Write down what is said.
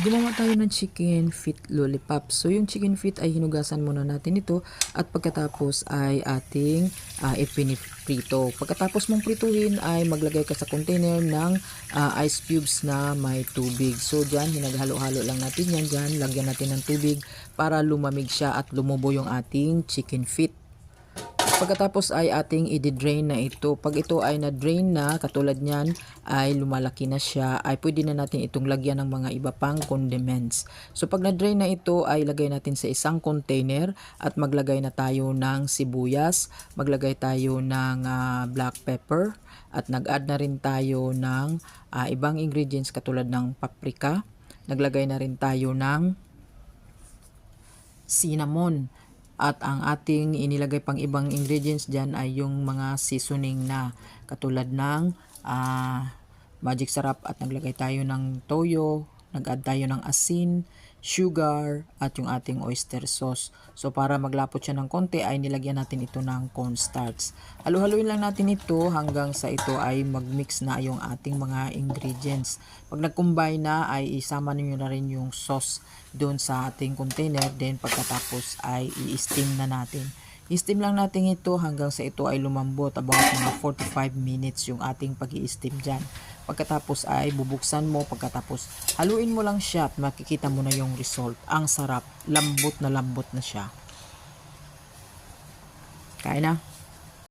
Gumawa tayo ng chicken feet lollipop. So yung chicken feet ay hinugasan muna natin ito at pagkatapos ay ating ipiniprito. Pagkatapos mong prituhin ay maglagay ka sa container ng ice cubes na may tubig. So dyan hinaghalo-halo lang natin yan dyan. Lagyan natin ng tubig para lumamig siya at lumubo yung ating chicken feet. Pagkatapos ay ating i-drain na ito. Pag ito ay na-drain na, katulad niyan, ay lumalaki na siya, ay pwede na natin itong lagyan ng mga iba pang condiments. So pag na-drain na ito, ay lagay natin sa isang container at maglagay na tayo ng sibuyas, maglagay tayo ng black pepper, at nag-add na rin tayo ng ibang ingredients katulad ng paprika. Naglagay na rin tayo ng cinnamon. At ang ating inilagay pang ibang ingredients dyan ay yung mga seasoning na katulad ng magic sarap at naglagay tayo ng toyo, nag-add tayo ng asin, sugar at yung ating oyster sauce. So para maglapot siya ng konti ay nilagyan natin ito ng cornstarch. Halu-haluin lang natin ito hanggang sa ito ay mag-mix na yung ating mga ingredients. Pag nag-combine na ay isama niyo na rin yung sauce doon sa ating container. Then pagkatapos ay i-steam na natin. I-steam lang natin ito hanggang sa ito ay lumambot, about mga 45 minutes yung ating pag-i-steam dyan. Pagkatapos ay bubuksan mo, pagkatapos haluin mo lang siya at makikita mo na yung result. Ang sarap, lambot na siya. Kain na.